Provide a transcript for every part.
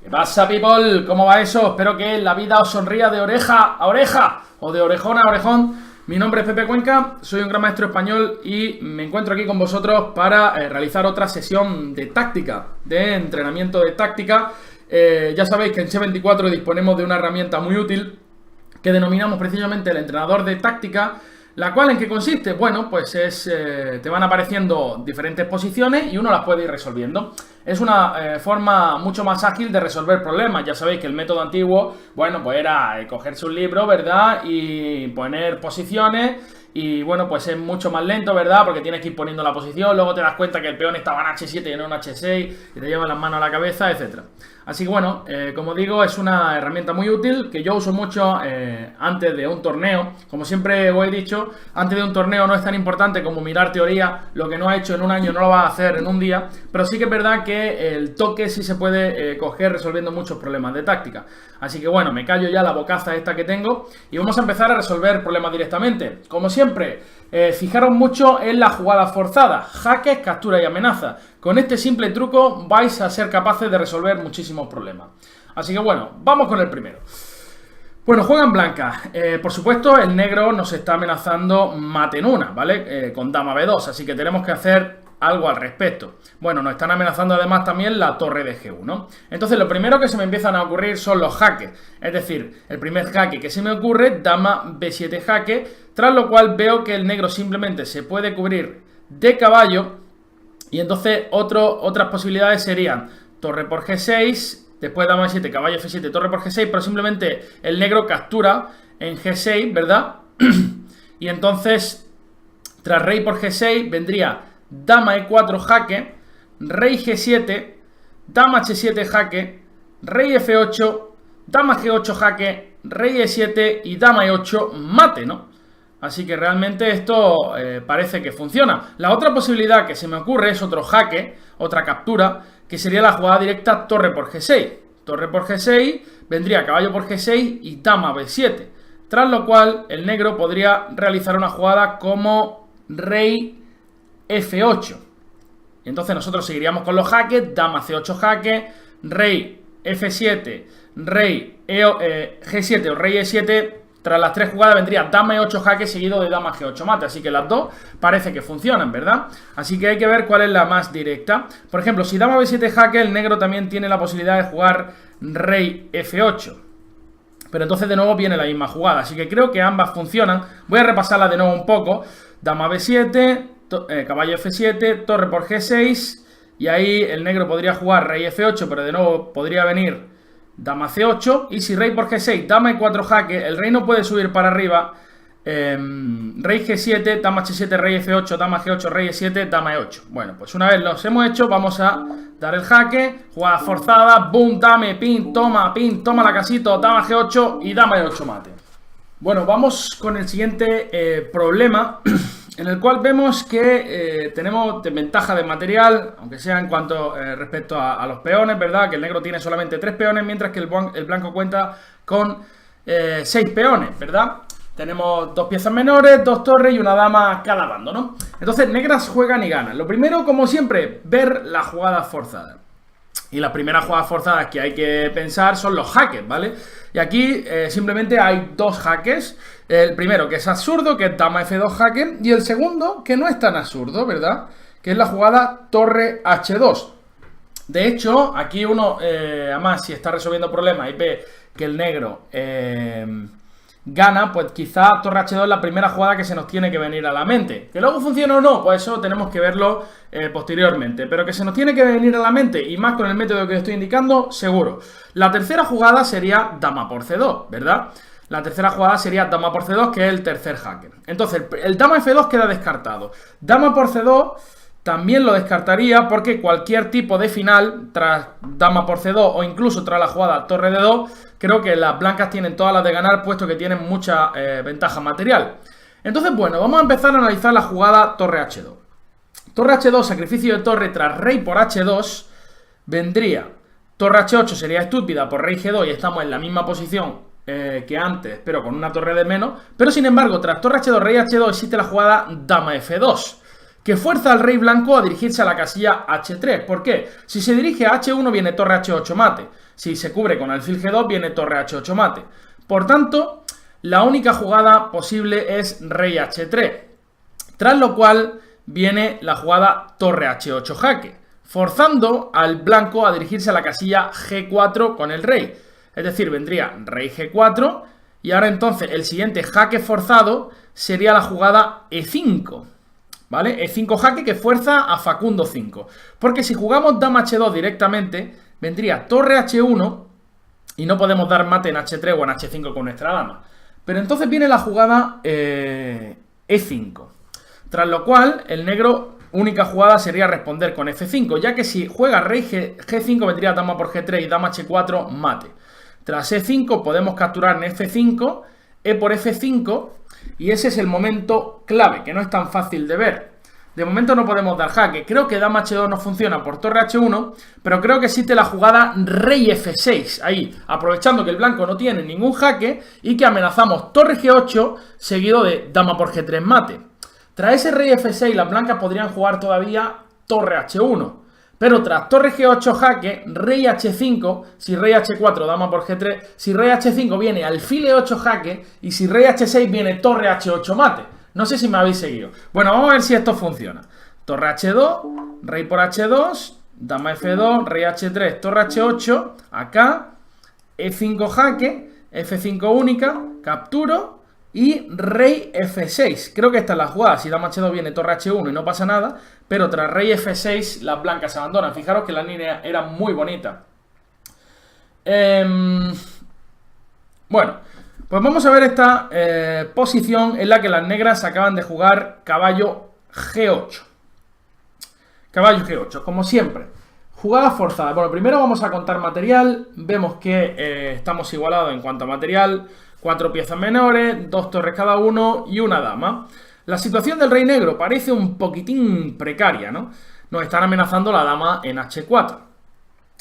¿Qué pasa, people? ¿Cómo va eso? Espero que la vida os sonría de oreja a oreja o de orejón a orejón. Mi nombre es Pepe Cuenca, soy un gran maestro español y me encuentro aquí con vosotros para realizar otra sesión de táctica, de entrenamiento de táctica. Ya sabéis que en Che24 disponemos de una herramienta muy útil que denominamos precisamente el entrenador de táctica. ¿La cual en qué consiste? Bueno, pues te van apareciendo diferentes posiciones y uno las puede ir resolviendo. Es una forma mucho más ágil de resolver problemas. Ya sabéis que el método antiguo, bueno, pues era cogerse un libro, ¿verdad? Y poner posiciones. Y bueno, pues es mucho más lento, ¿verdad? Porque tienes que ir poniendo la posición, luego te das cuenta que el peón estaba en H7 y no en H6, y te llevan las manos a la cabeza, etc. Así que bueno, como digo, es una herramienta muy útil que yo uso mucho antes de un torneo. Como siempre os he dicho, antes de un torneo no es tan importante como mirar teoría. Lo que no ha hecho en un año no lo va a hacer en un día. Pero sí que es verdad que el toque sí se puede coger resolviendo muchos problemas de táctica. Así que bueno, me callo ya la bocaza esta que tengo y vamos a empezar a resolver problemas directamente. Como siempre, fijaros mucho en la jugada forzada, jaques, captura y amenaza. Con este simple truco vais a ser capaces de resolver muchísimos problemas. Así que bueno, vamos con el primero. Bueno, juegan blanca. Por supuesto, el negro nos está amenazando mate en una, ¿vale? Con dama B2, así que tenemos que hacer algo al respecto. Bueno, nos están amenazando además también la torre de G1. Entonces lo primero que se me empiezan a ocurrir son los jaques. Es decir, el primer jaque que se me ocurre, dama B7 jaque, tras lo cual veo que el negro simplemente se puede cubrir de caballo. Y entonces otras posibilidades serían torre por G6, después dama B7, caballo F7, torre por G6, pero simplemente el negro captura en G6, ¿verdad? Y entonces, tras rey por G6, vendría dama E4 jaque, rey G7, dama H7 jaque, rey F8, dama G8 jaque, rey E7 y dama E8 mate, ¿no? Así que realmente esto parece que funciona. La otra posibilidad que se me ocurre es otro jaque, otra captura, que sería la jugada directa torre por G6. Torre por G6, vendría caballo por G6 y dama B7. Tras lo cual el negro podría realizar una jugada como rey F8. Y entonces nosotros seguiríamos con los jaques, dama C8 jaque, rey F7, rey G7 o rey E7. Tras las tres jugadas vendría dama E8 jaque seguido de dama G8 mate. Así que las dos parece que funcionan, ¿verdad? Así que hay que ver cuál es la más directa. Por ejemplo, si dama B7 jaque, el negro también tiene la posibilidad de jugar rey F8. Pero entonces de nuevo viene la misma jugada. Así que creo que ambas funcionan. Voy a repasarla de nuevo un poco. Dama B7, caballo F7, torre por G6. Y ahí el negro podría jugar rey F8, pero de nuevo podría venir dama C8, y si rey por G6, dama E4 jaque, el rey no puede subir para arriba. Rey G7, dama H7, rey F8, dama G8, rey E7, dama E8. Bueno, pues una vez los hemos hecho, vamos a dar el jaque, jugada forzada, boom, dame, pin, toma la casito, dama G8 y dama E8 mate. Bueno, vamos con el siguiente problema, en el cual vemos que tenemos desventaja de material, aunque sea en cuanto respecto a los peones, ¿verdad? Que el negro tiene solamente 3 peones, mientras que el blanco cuenta con 6 peones, ¿verdad? Tenemos 2 piezas menores, 2 torres y una dama cada bando, ¿no? Entonces, negras juegan y ganan. Lo primero, como siempre, ver la jugada forzada. Y las primeras jugadas forzadas que hay que pensar son los jaques, ¿vale? Y aquí simplemente hay 2 jaques. El primero, que es absurdo, que es dama F2 jaque. Y el segundo, que no es tan absurdo, ¿verdad? Que es la jugada torre H2. De hecho, aquí uno, además, si está resolviendo problemas y ve que el negro gana, pues quizá torre H2 es la primera jugada que se nos tiene que venir a la mente. Que luego funcione o no, pues eso tenemos que verlo posteriormente. Pero que se nos tiene que venir a la mente, y más con el método que estoy indicando, seguro. La tercera jugada sería dama por C2, ¿verdad? La tercera jugada sería dama por C2, que es el tercer jaque. Entonces, el dama F2 queda descartado. Dama por C2 también lo descartaría, porque cualquier tipo de final tras dama por C2 o incluso tras la jugada torre D2, creo que las blancas tienen todas las de ganar, puesto que tienen mucha ventaja material. Entonces, bueno, vamos a empezar a analizar la jugada torre H2. Torre H2, sacrificio de torre tras rey por H2, vendría torre H8, sería estúpida por rey G2 y estamos en la misma posición que antes, pero con una torre de menos. Pero sin embargo, tras torre H2, rey H2, existe la jugada dama F2. que fuerza al rey blanco a dirigirse a la casilla H3. ¿Por qué? Si se dirige a H1 viene torre H8 mate. Si se cubre con alfil G2 viene torre H8 mate. Por tanto, la única jugada posible es rey H3. Tras lo cual viene la jugada torre H8 jaque, forzando al blanco a dirigirse a la casilla G4 con el rey. Es decir, vendría rey G4 y ahora entonces el siguiente jaque forzado sería la jugada E5. ¿Vale? E5 jaque que fuerza a Facundo 5. Porque si jugamos dama H2 directamente, vendría torre H1 y no podemos dar mate en H3 o en H5 con nuestra dama. Pero entonces viene la jugada E5. Tras lo cual, el negro, única jugada sería responder con F5, ya que si juega rey G5 vendría dama por G3 y dama H4 mate. Tras E5 podemos capturar en F5, E por F5, y ese es el momento clave, que no es tan fácil de ver. De momento no podemos dar jaque. Creo que dama H2 no funciona por torre H1, pero creo que existe la jugada rey F6, ahí, aprovechando que el blanco no tiene ningún jaque y que amenazamos torre G8 seguido de dama por G3 mate. Tras ese rey F6 las blancas podrían jugar todavía torre H1. Pero tras torre G8 jaque, rey H5, si rey H4 dama por G3, si rey H5 viene alfil E8 jaque y si rey H6 viene torre H8 mate. No sé si me habéis seguido. Bueno, vamos a ver si esto funciona. Torre H2, rey por H2, dama F2, rey H3, torre H8, acá, E5 jaque, F5 única, capturo y rey F6. Creo que esta es la jugada. Si dama H2 viene torre H1 y no pasa nada, pero tras rey F6 las blancas se abandonan. Fijaros que la línea era muy bonita. Bueno, pues vamos a ver esta posición en la que las negras acaban de jugar caballo G8. Caballo G8, como siempre. Jugada forzada. Bueno, primero vamos a contar material. Vemos que estamos igualados en cuanto a material. 4 piezas menores, 2 torres cada uno y una dama. La situación del rey negro parece un poquitín precaria, ¿no? Nos están amenazando la dama en H4.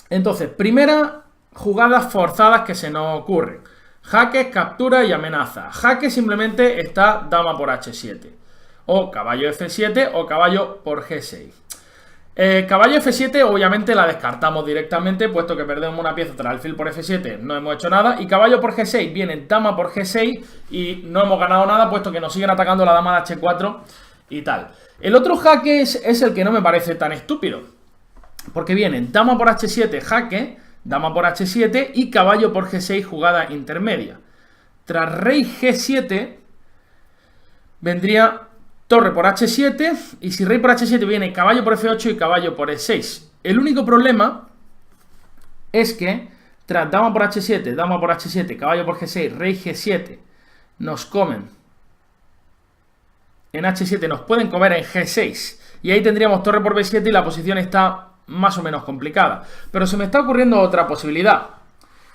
Entonces, primera jugada forzadas que se nos ocurren. Jaque, captura y amenaza. Jaque simplemente está dama por H7. O caballo F7 o caballo por G6. Caballo F7 obviamente la descartamos directamente, puesto que perdemos una pieza tras alfil por F7, no hemos hecho nada. Y caballo por G6 viene dama por G6 y no hemos ganado nada, puesto que nos siguen atacando la dama de H4 y tal. El otro jaque es el que no me parece tan estúpido, porque viene dama por H7 jaque, dama por H7 y caballo por G6 jugada intermedia. Tras rey G7 vendría torre por H7 y si rey por H7 viene caballo por F8 y caballo por E6. El único problema es que tras dama por H7, dama por H7, caballo por G6, rey G7 nos comen en H7, nos pueden comer en G6 y ahí tendríamos torre por B7 y la posición está más o menos complicada. Pero se me está ocurriendo otra posibilidad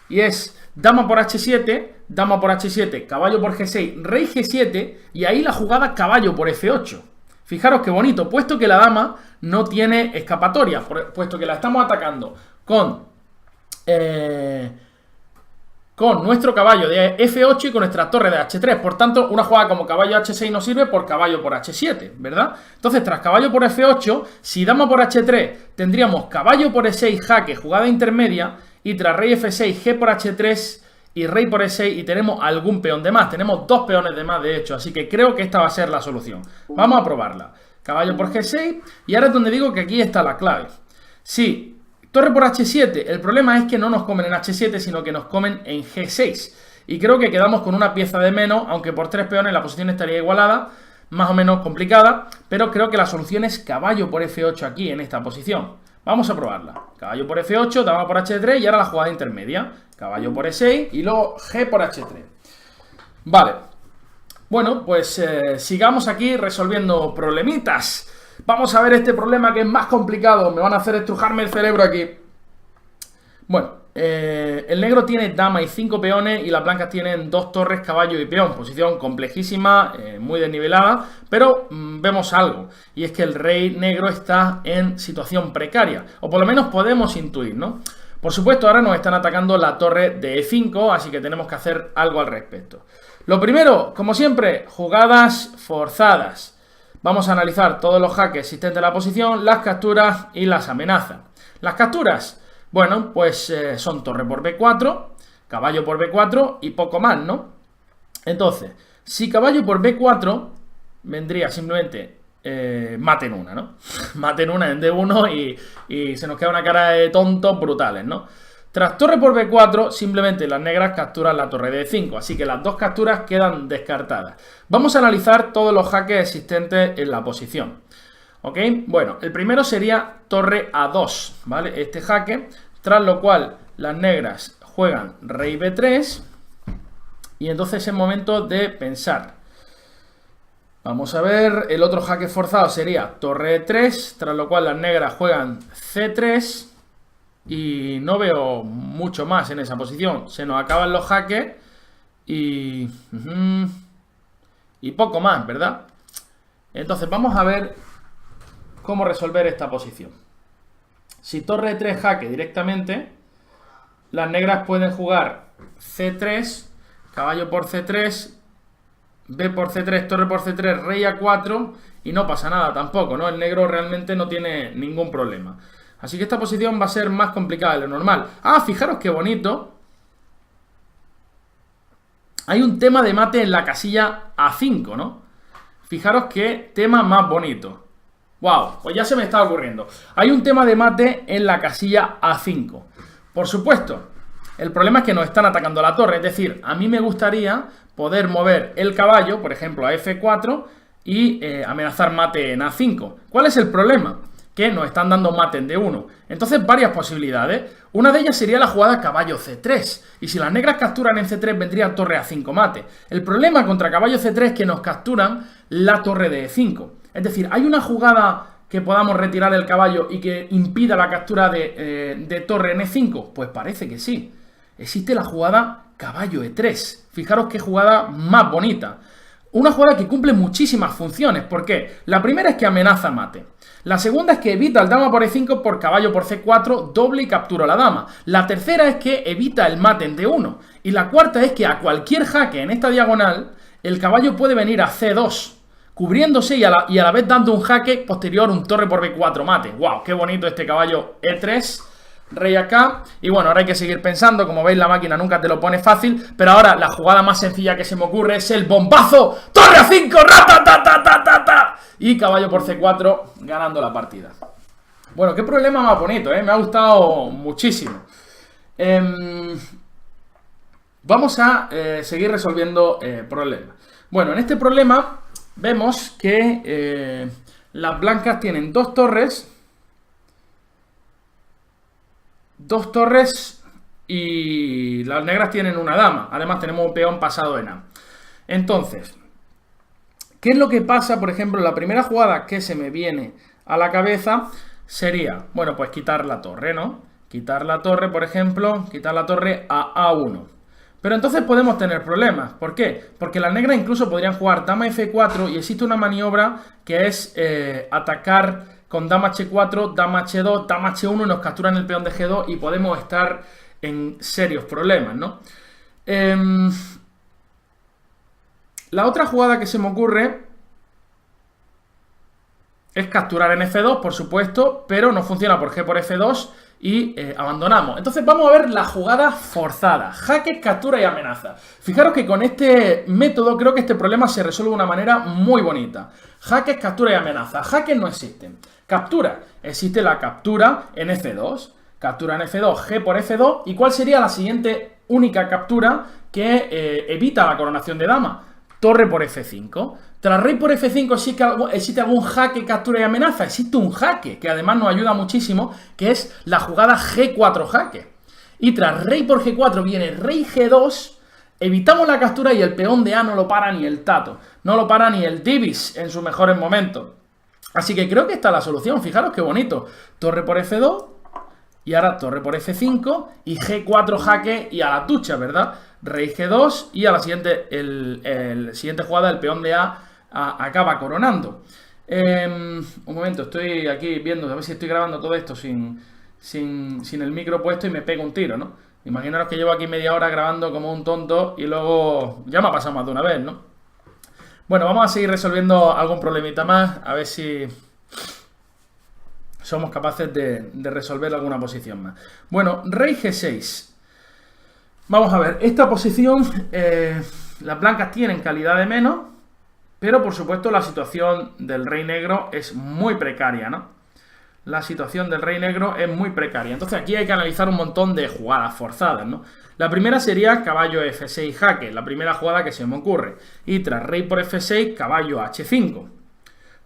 y es dama por H7, dama por H7, caballo por G6, rey G7 y ahí la jugada caballo por F8. Fijaros qué bonito, puesto que la dama no tiene escapatoria, puesto que la estamos atacando con nuestro caballo de F8 y con nuestra torre de H3. Por tanto, una jugada como caballo H6 no sirve por caballo por H7, ¿verdad? Entonces, tras caballo por F8, si dama por H3, tendríamos caballo por E6 jaque, jugada intermedia, y tras rey F6, G por H3 y rey por E6 y tenemos algún peón de más. Tenemos 2 peones de más, de hecho, así que creo que esta va a ser la solución. Vamos a probarla. Caballo por G6 y ahora es donde digo que aquí está la clave. Sí, torre por H7, el problema es que no nos comen en H7, sino que nos comen en G6. Y creo que quedamos con una pieza de menos, aunque por 3 peones la posición estaría igualada, más o menos complicada, pero creo que la solución es caballo por F8 aquí, en esta posición. Vamos a probarla. Caballo por F8, dama por H3 y ahora la jugada intermedia. Caballo por E6 y luego G por H3. Vale. Bueno, pues sigamos aquí resolviendo problemitas. Vamos a ver este problema que es más complicado. Me van a hacer estrujarme el cerebro aquí. Bueno, el negro tiene dama y 5 peones y las blancas tienen 2 torres, caballo y peón. Posición complejísima, muy desnivelada, pero vemos algo. Y es que el rey negro está en situación precaria. O por lo menos podemos intuir, ¿no? Por supuesto, ahora nos están atacando la torre de E5, así que tenemos que hacer algo al respecto. Lo primero, como siempre, jugadas forzadas. Vamos a analizar todos los jaques existentes en la posición, las capturas y las amenazas. Las capturas, bueno, pues son torre por B4, caballo por B4 y poco más, ¿no? Entonces, si caballo por B4, vendría simplemente mate en una, ¿no? Mate en una en D1 y se nos queda una cara de tontos brutales, ¿no? Tras torre por B4, simplemente las negras capturan la torre de D5, así que las dos capturas quedan descartadas. Vamos a analizar todos los jaques existentes en la posición. ¿Ok? Bueno, el primero sería torre A2, ¿vale? Este jaque, tras lo cual las negras juegan rey B3 y entonces es momento de pensar. Vamos a ver, el otro jaque forzado sería torre E3, tras lo cual las negras juegan C3 y no veo mucho más en esa posición. Se nos acaban los jaques y poco más, ¿verdad? Entonces vamos a ver cómo resolver esta posición. Si torre E3 jaque directamente, las negras pueden jugar C3, caballo por C3, B por C3, torre por C3, rey A4 y no pasa nada tampoco, ¿no? El negro realmente no tiene ningún problema. Así que esta posición va a ser más complicada de lo normal. Ah, fijaros qué bonito. Hay un tema de mate en la casilla A5, ¿no? Fijaros qué tema más bonito. Wow, pues ya se me está ocurriendo. Hay un tema de mate en la casilla A5. Por supuesto, el problema es que nos están atacando la torre. Es decir, a mí me gustaría poder mover el caballo, por ejemplo, a F4 y amenazar mate en A5. ¿Cuál es el problema? Que nos están dando mate en D1. Entonces, varias posibilidades. Una de ellas sería la jugada caballo C3. Y si las negras capturan en C3, vendría torre A5 mate. El problema contra caballo C3 es que nos capturan la torre de E5. Es decir, ¿hay una jugada que podamos retirar el caballo y que impida la captura de torre en E5? Pues parece que sí. Existe la jugada caballo E3. Fijaros qué jugada más bonita. Una jugada que cumple muchísimas funciones. ¿Por qué? La primera es que amenaza mate. La segunda es que evita el dama por E5 por caballo por C4, doble y captura a la dama. La tercera es que evita el mate en D1. Y la cuarta es que a cualquier jaque en esta diagonal, el caballo puede venir a C2, cubriéndose y a la vez dando un jaque posterior, un torre por B4 mate. ¡Wow! ¡Qué bonito este caballo E3! Rey acá, y bueno, ahora hay que seguir pensando. Como veis, la máquina nunca te lo pone fácil, pero ahora la jugada más sencilla que se me ocurre es el bombazo, torre A5, ratatatatata, y caballo por C4 ganando la partida. Bueno, qué problema más bonito, me ha gustado muchísimo. Vamos a seguir resolviendo problemas. Bueno, en este problema vemos que las blancas tienen dos torres y las negras tienen una dama. Además tenemos un peón pasado en A. Entonces, ¿qué es lo que pasa? Por ejemplo, la primera jugada que se me viene a la cabeza sería, bueno, pues quitar la torre, ¿no? Quitar la torre, por ejemplo, quitar la torre a A1. Pero entonces podemos tener problemas. ¿Por qué? Porque las negras incluso podrían jugar dama F4 y existe una maniobra que es atacar con dama H4, dama H2, dama H1 y nos capturan el peón de G2 y podemos estar en serios problemas, ¿no? La otra jugada que se me ocurre es capturar en F2, por supuesto, pero no funciona por G por F2 y abandonamos. Entonces vamos a ver la jugada forzada, jaque, captura y amenaza. Fijaros que con este método creo que este problema se resuelve de una manera muy bonita. Jaques, captura y amenaza. Jaques no existen. Captura. Existe la captura en F2. Captura en F2, G por F2. ¿Y cuál sería la siguiente única captura que evita la coronación de dama? Torre por F5. Tras rey por F5 existe algún jaque, captura y amenaza. Existe un jaque que además nos ayuda muchísimo, que es la jugada G4 jaque. Y tras rey por G4 viene rey G2. Evitamos la captura y el peón de A no lo para ni el tato. No lo para ni el Divis en sus mejores momentos. Así que creo que esta es la solución. Fijaros qué bonito. Torre por F2 y ahora torre por F5 y G4 jaque y a la tucha, ¿verdad? Rey G2 y a la siguiente, el siguiente jugada el peón de A acaba coronando. Un momento, estoy aquí viendo, a ver si estoy grabando todo esto sin el micro puesto y me pego un tiro, ¿no? Imaginaros que llevo aquí media hora grabando como un tonto y luego ya me ha pasado más de una vez, ¿no? Bueno, vamos a seguir resolviendo algún problemita más, a ver si somos capaces de resolver alguna posición más. Bueno, rey G6. Vamos a ver, esta posición, las blancas tienen calidad de menos, pero por supuesto la situación del rey negro es muy precaria, ¿no? La situación del rey negro es muy precaria. Entonces aquí hay que analizar un montón de jugadas forzadas, ¿no? La primera sería caballo F6 jaque, la primera jugada que se me ocurre. Y tras rey por F6, caballo H5.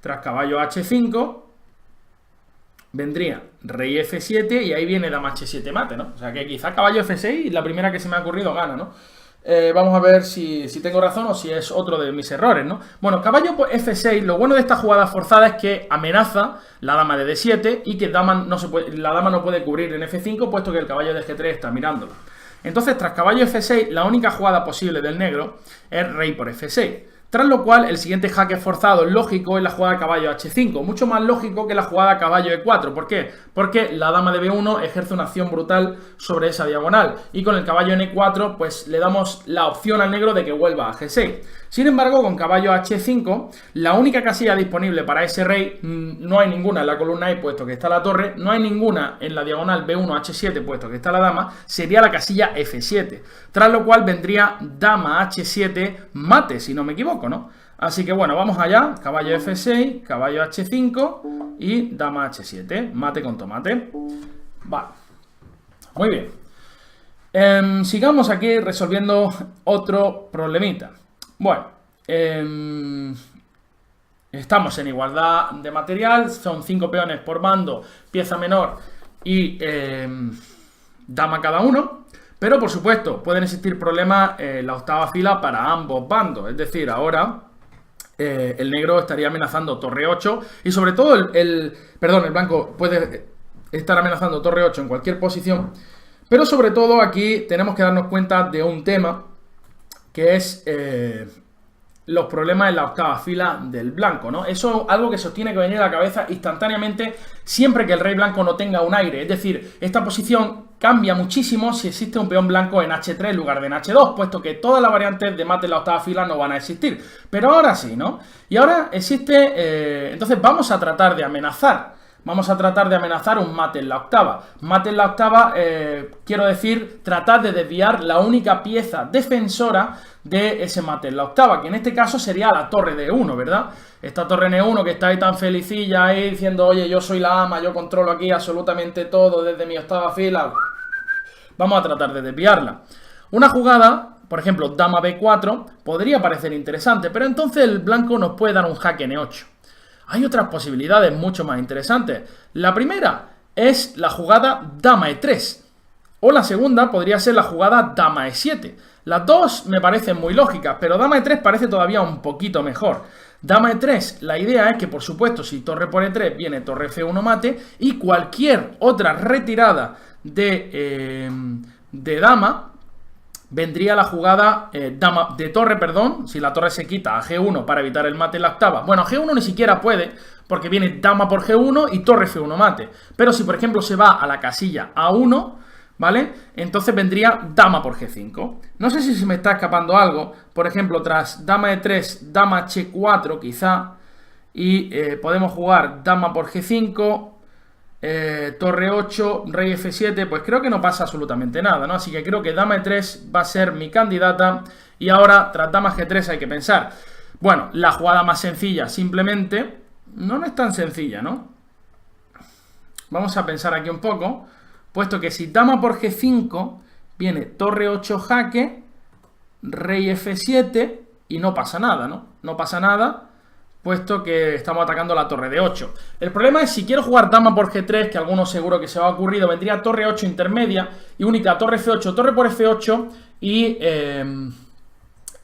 Tras caballo H5, vendría rey F7 y ahí viene dama H7 mate, ¿no? O sea que quizá caballo F6 y la primera que se me ha ocurrido gana, ¿no? Vamos a ver si tengo razón o si es otro de mis errores, ¿no? Bueno, caballo por F6, lo bueno de esta jugada forzada es que amenaza la dama de D7 y que la dama no puede cubrir en F5 puesto que el caballo de G3 está mirándolo. Entonces, tras caballo F6, la única jugada posible del negro es rey por F6. Tras lo cual, el siguiente jaque forzado lógico es la jugada caballo H5, mucho más lógico que la jugada caballo E4. ¿Por qué? Porque la dama de B1 ejerce una acción brutal sobre esa diagonal y con el caballo en E4 pues le damos la opción al negro de que vuelva a G6. Sin embargo, con caballo H5, la única casilla disponible para ese rey, no hay ninguna en la columna E puesto que está la torre, no hay ninguna en la diagonal B1 H7 puesto que está la dama, sería la casilla F7. Tras lo cual vendría dama H7 mate, si no me equivoco, ¿no? Así que bueno, vamos allá, caballo F6, caballo H5 y dama H7, mate con tomate. Vale, muy bien. Sigamos aquí resolviendo otro problemita. Bueno, estamos en igualdad de material, son 5 peones por bando, pieza menor y dama cada uno. Pero, por supuesto, pueden existir problemas en la octava fila para ambos bandos. Es decir, ahora el negro estaría amenazando torre 8 y sobre todo el blanco puede estar amenazando torre 8 en cualquier posición. Pero sobre todo aquí tenemos que darnos cuenta de un tema que es los problemas en la octava fila del blanco, ¿no? Eso es algo que se os tiene que venir a la cabeza instantáneamente siempre que el rey blanco no tenga un aire. Es decir, esta posición cambia muchísimo si existe un peón blanco en H3 en lugar de en H2, puesto que todas las variantes de mate en la octava fila no van a existir. Pero ahora sí, ¿no? Y ahora existe... entonces vamos a tratar de amenazar. Vamos a tratar de amenazar un mate en la octava. Mate en la octava, quiero decir, tratar de desviar la única pieza defensora de ese mate en la octava, que en este caso sería la torre de E1, ¿verdad? Esta torre en E1 que está ahí tan felicilla ahí diciendo, oye, yo soy la ama, yo controlo aquí absolutamente todo desde mi octava fila. Vamos a tratar de desviarla. Una jugada, por ejemplo, dama B4, podría parecer interesante, pero entonces el blanco nos puede dar un jaque N8. Hay otras posibilidades mucho más interesantes. La primera es la jugada dama E3. O la segunda podría ser la jugada dama E7. Las dos me parecen muy lógicas, pero dama E3 parece todavía un poquito mejor. Dama E3, la idea es que, por supuesto, si torre por E3 viene torre F1 mate y cualquier otra retirada de dama vendría la jugada de torre, perdón, si la torre se quita a G1 para evitar el mate en la octava. Bueno, G1 ni siquiera puede, porque viene dama por G1 y torre F1 mate. Pero si, por ejemplo, se va a la casilla A1, ¿vale? Entonces vendría dama por G5. No sé si se me está escapando algo. Por ejemplo, tras dama E3, dama H4 quizá, y podemos jugar dama por G5, torre 8, rey F7, pues creo que no pasa absolutamente nada, ¿no? Así que creo que dama E3 va a ser mi candidata. Y ahora, tras dama G3 hay que pensar. Bueno, la jugada más sencilla simplemente no es tan sencilla, ¿no? Vamos a pensar aquí un poco, puesto que si dama por G5 viene torre 8 jaque, rey F7 y no pasa nada, ¿no? No pasa nada, puesto que estamos atacando la torre de 8. El problema es si quiero jugar dama por G3, que a algunos seguro que se os ha ocurrido, vendría torre 8 intermedia y única torre F8, torre por F8 y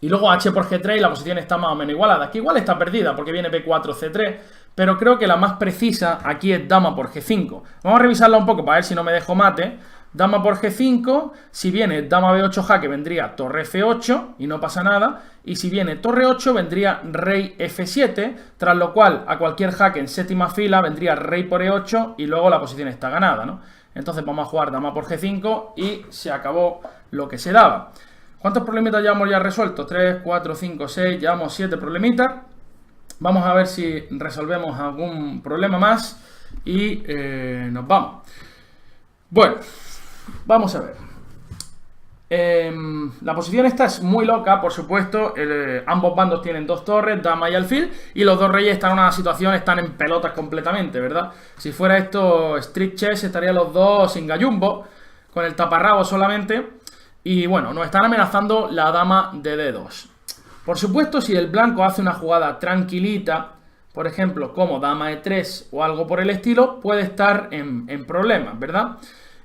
luego H por G3 y la posición está más o menos igualada. Que igual está perdida porque viene B4, C3, pero creo que la más precisa aquí es dama por G5. Vamos a revisarla un poco para ver si no me dejo mate. Dama por G5, si viene dama B8 jaque vendría torre F8 y no pasa nada. Y si viene torre 8 vendría rey F7, tras lo cual a cualquier jaque en séptima fila vendría rey por E8 y luego la posición está ganada, ¿no? Entonces vamos a jugar dama por G5 y se acabó lo que se daba. ¿Cuántos problemitas llevamos ya resueltos? 3, 4, 5, 6, llevamos 7 problemitas. Vamos a ver si resolvemos algún problema más y nos vamos. Bueno, vamos a ver. La posición esta es muy loca, por supuesto. Ambos bandos tienen 2 torres, dama y alfil, y los 2 reyes están en una situación, están en pelotas completamente, ¿verdad? Si fuera esto Street Chess, estarían los 2 sin gallumbo, con el taparrabo solamente. Y bueno, nos están amenazando la dama de D2. Por supuesto, si el blanco hace una jugada tranquilita, por ejemplo, como dama E3 o algo por el estilo, puede estar en problemas, ¿verdad?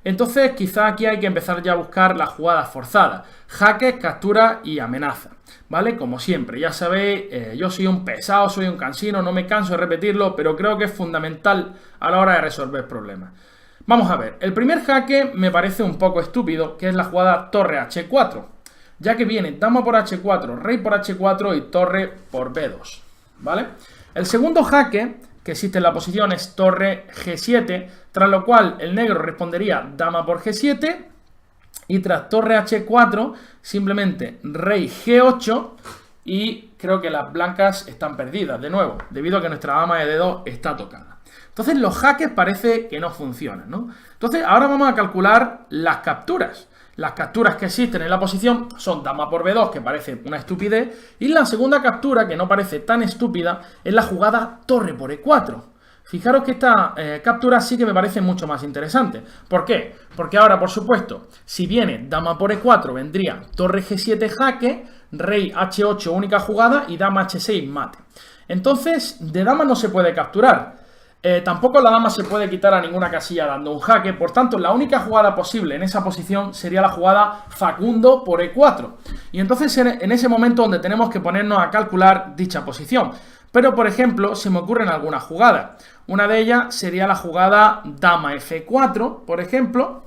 Entonces, quizá aquí hay que empezar ya a buscar las jugadas forzadas. Jaque, captura y amenaza, ¿vale? Como siempre, ya sabéis, yo soy un pesado, soy un cansino, no me canso de repetirlo, pero creo que es fundamental a la hora de resolver problemas. Vamos a ver, el primer jaque me parece un poco estúpido, que es la jugada torre H4, ya que viene dama por H4, rey por H4 y torre por B2, ¿vale? El segundo jaque que existe en la posición es torre G7, tras lo cual el negro respondería dama por G7 y tras torre H4 simplemente rey G8 y creo que las blancas están perdidas de nuevo, debido a que nuestra dama de D2 está tocada. Entonces los jaques parece que no funcionan, ¿no? Entonces ahora vamos a calcular las capturas. Las capturas que existen en la posición son dama por B2, que parece una estupidez, y la segunda captura, que no parece tan estúpida, es la jugada torre por E4. Fijaros que esta captura sí que me parece mucho más interesante. ¿Por qué? Porque ahora, por supuesto, si viene dama por E4, vendría torre G7 jaque, rey H8 única jugada y dama H6 mate. Entonces, de dama no se puede capturar. Tampoco la dama se puede quitar a ninguna casilla dando un jaque, por tanto la única jugada posible en esa posición sería la jugada Facundo por E4. Y entonces en ese momento donde tenemos que ponernos a calcular dicha posición. Pero por ejemplo se me ocurren algunas jugadas. Una de ellas sería la jugada dama F4, por ejemplo.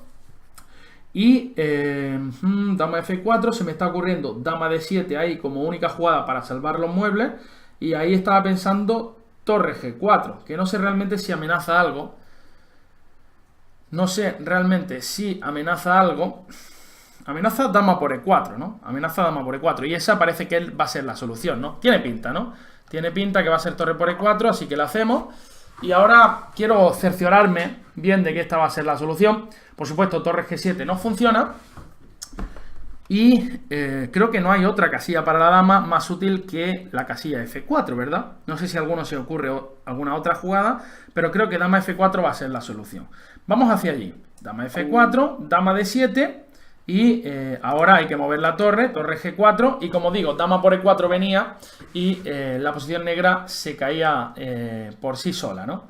Y dama F4, se me está ocurriendo dama D7 ahí como única jugada para salvar los muebles. Y ahí estaba pensando torre G4, que no sé realmente si amenaza algo. No sé realmente si amenaza algo. Amenaza dama por E4, ¿no? Amenaza dama por E4. Y esa parece que va a ser la solución, ¿no? Tiene pinta, ¿no? Tiene pinta que va a ser torre por E4, así que la hacemos. Y ahora quiero cerciorarme bien de que esta va a ser la solución. Por supuesto, torre G7 no funciona. Y creo que no hay otra casilla para la dama más útil que la casilla F4, ¿verdad? No sé si a alguno se ocurre alguna otra jugada, pero creo que dama F4 va a ser la solución. Vamos hacia allí. Dama F4, dama D7 y ahora hay que mover la torre, torre G4 y como digo, dama por E4 venía y la posición negra se caía por sí sola, ¿no?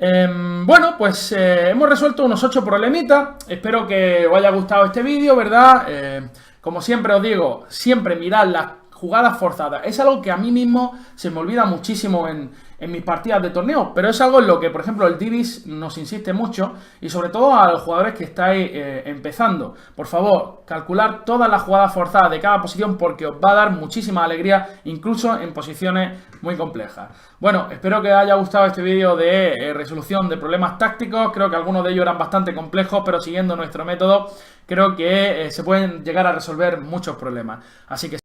Bueno, pues hemos resuelto unos 8 problemitas. Espero que os haya gustado este vídeo, ¿verdad? Como siempre os digo, siempre mirad las jugadas forzadas. Es algo que a mí mismo se me olvida muchísimo en mis partidas de torneo, pero es algo en lo que, por ejemplo, el Divis nos insiste mucho y sobre todo a los jugadores que estáis empezando. Por favor, calcular todas las jugadas forzadas de cada posición porque os va a dar muchísima alegría, incluso en posiciones muy complejas. Bueno, espero que os haya gustado este vídeo de resolución de problemas tácticos. Creo que algunos de ellos eran bastante complejos, pero siguiendo nuestro método, creo que se pueden llegar a resolver muchos problemas. Así que